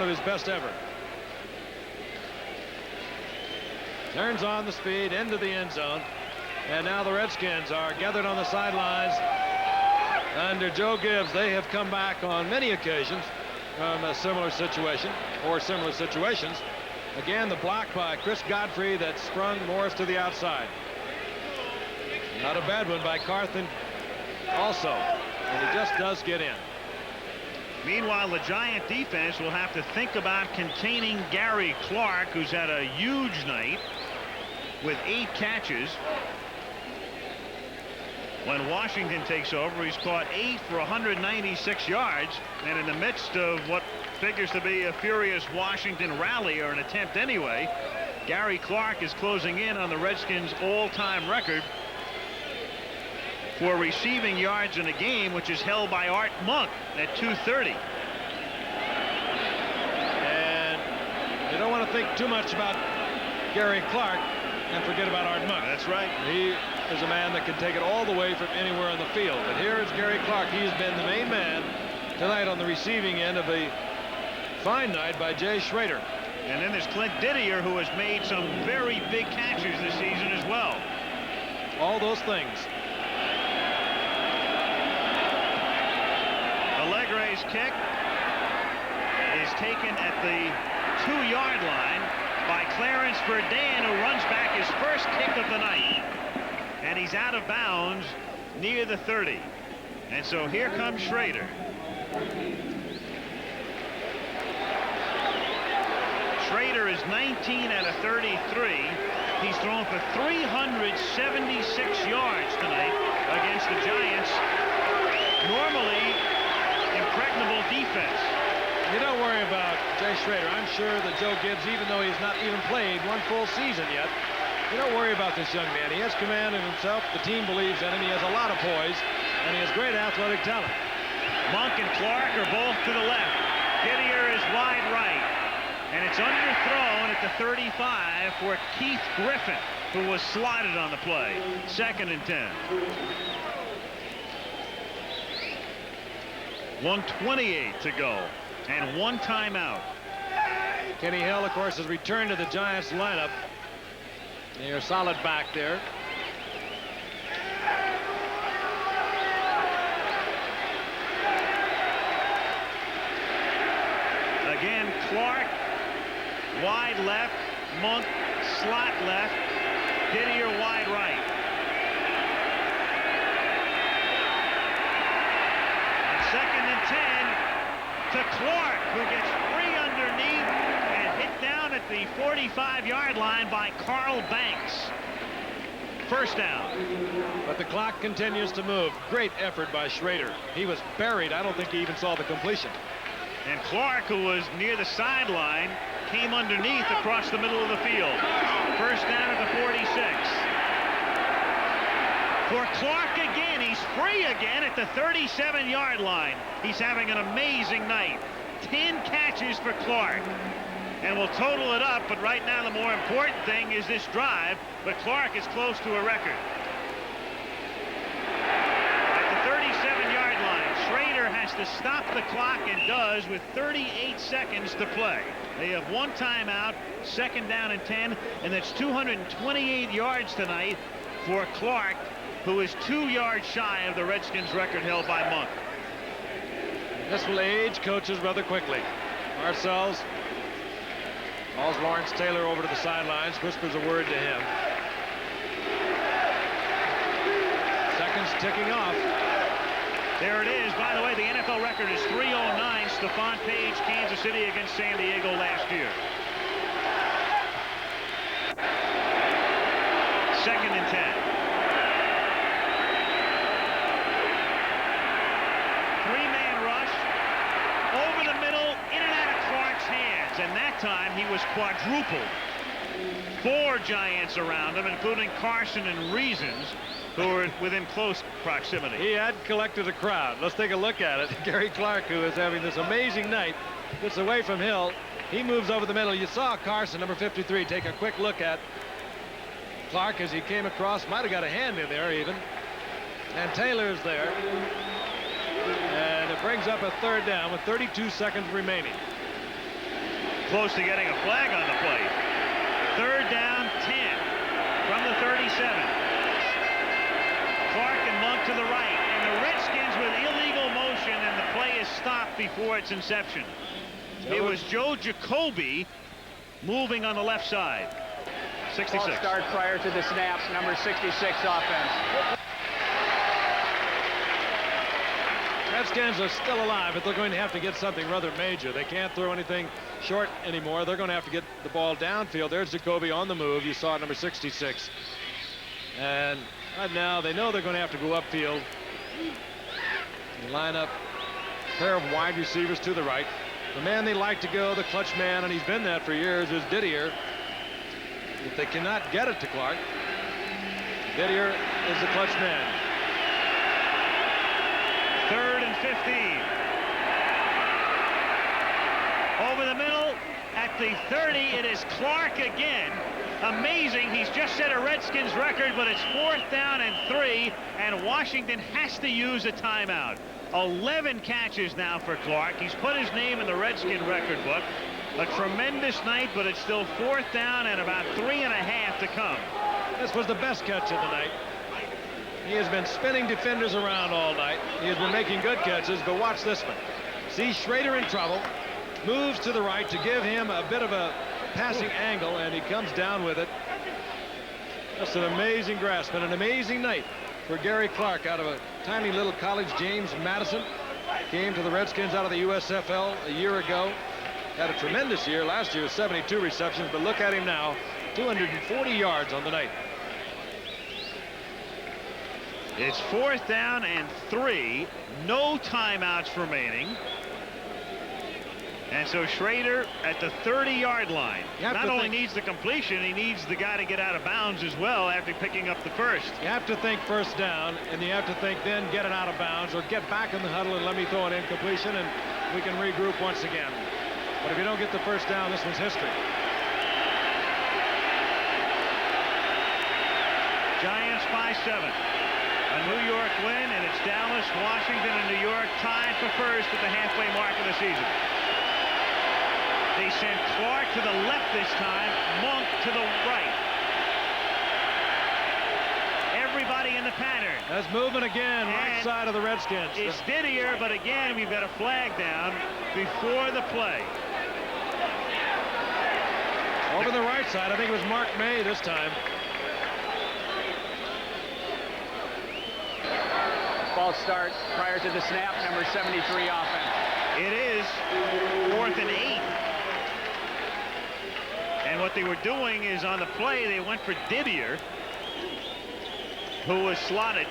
of his best ever. Turns on the speed into the end zone. And now the Redskins are gathered on the sidelines. Under Joe Gibbs, they have come back on many occasions from a similar situation or similar situations. Again, the block by Chris Godfrey that sprung Morris to the outside. Not a bad one by Carthen also. And he just does get in. Meanwhile, the Giant defense will have to think about containing Gary Clark, who's had a huge night with 8 catches. When Washington takes over, he's caught 8 for 196 yards. And in the midst of what figures to be a furious Washington rally, or an attempt anyway, Gary Clark is closing in on the Redskins' all-time record for receiving yards in a game, which is held by Art Monk at 230. And you don't want to think too much about Gary Clark and forget about Art Monk. That's right. He is a man that can take it all the way from anywhere on the field. But here is Gary Clark. He has been the main man tonight on the receiving end of a fine night by Jay Schrader. And then there's Clint Didier, who has made some very big catches this season as well. All those things. Allegre's kick is taken at the 2-yard line by Clarence Verdane, who runs back his first kick of the night. And he's out of bounds near the 30. And so here comes Schrader. Schrader is 19 out of 33. He's thrown for 376 yards tonight against the Giants. Normally impregnable defense. You don't worry about Jay Schrader. I'm sure that Joe Gibbs, even though he's not even played one full season yet, you don't worry about this young man. He has command of himself. The team believes in him. He has a lot of poise, and he has great athletic talent. Monk and Clark are both to the left. Didier is wide right. And it's underthrown at the 35 for Keith Griffin, who was slotted on the play. 2nd and 10. 1:28 to go. And 1 timeout. Kenny Hill, of course, has returned to the Giants lineup. They're solid back there. Again, Clark wide left, Monk slot left, Didier wide right. And 2nd and 10 to Clark, who gets free underneath and hit down at the 45-yard line by Carl Banks. First down. But the clock continues to move. Great effort by Schrader. He was buried. I don't think he even saw the completion. And Clark, who was near the sideline, came underneath across the middle of the field. First down at the 46. For Clark again, he's free again at the 37-yard line. He's having an amazing night. 10 catches for Clark. And we'll total it up, but right now the more important thing is this drive, but Clark is close to a record. At the 37-yard line, Schrader has to stop the clock and does with 38 seconds to play. They have 1 timeout, 2nd down and 10, and that's 228 yards tonight for Clark, who is 2 yards shy of the Redskins record held by Monk. This will age coaches rather quickly. Parcells calls Lawrence Taylor over to the sidelines, whispers a word to him. Seconds ticking off. There it is. By the way, the NFL record is 309. Stephon Page, Kansas City against San Diego last year. 2nd and 10. 3-man rush. Over the middle, in and out of Clark's hands. And that time he was quadrupled. 4 Giants around him, including Carson and Reasons, who were within close proximity. He had collected a crowd. Let's take a look at it. Gary Clark, who is having this amazing night, gets away from Hill. He moves over the middle. You saw Carson, number 53, take a quick look at Clark as he came across. Might have got a hand in there even. And Taylor's there. And it brings up a 3rd down with 32 seconds remaining. close to getting a flag on the play. 3rd down, 10 from the 37. Clark and Monk to the right, and the Redskins with illegal motion, and the play is stopped before its inception. It was Joe Jacoby moving on the left side. 66. False start prior to the snap, number 66 offense. Redskins are still alive, but they're going to have to get something rather major. They can't throw anything short anymore. They're going to have to get the ball downfield. There's Jacoby on the move. You saw number 66. And right now they know they're going to have to go upfield. They line up a pair of wide receivers to the right. The man they like to go, the clutch man, and he's been that for years, is Didier. If they cannot get it to Clark, Didier is the clutch man. 3rd and 15. Over the middle at the 30, it is Clark again. Amazing. He's just set a Redskins record, but it's 4th down and 3, and Washington has to use a timeout. 11 catches now for Clark. He's put his name in the Redskin record book. A tremendous night, but it's still 4th down and about 3.5 to come. This was the best catch of the night. He has been spinning defenders around all night. He has been making good catches, but watch this one. See Schrader in trouble, moves to the right to give him a bit of a passing angle, and he comes down with it. Just an amazing grasp and an amazing night for Gary Clark out of a tiny little college. James Madison came to the Redskins out of the USFL a year ago. Had a tremendous year. Last year, 72 receptions, but look at him now, 240 yards on the night. It's 4th down and 3. No timeouts remaining. And so Schrader at the 30-yard line. Not only needs the completion, he needs the guy to get out of bounds as well after picking up the first. You have to think 1st down, and you have to think then get it out of bounds or get back in the huddle and let me throw an incompletion, and we can regroup once again. But if you don't get the 1st down, this one's history. Giants by 7. A New York win, and it's Dallas, Washington, and New York tied for first at the halfway mark of the season. They sent Clark to the left this time, Monk to the right. Everybody in the pattern. That's moving again, right side of the Redskins. It's Didier, but again, we've got a flag down before the play. Over the right side, I think it was Mark May this time. False start prior to the snap, number 73 offense. It is 4th and 8. And what they were doing is on the play, they went for Didier, who was slotted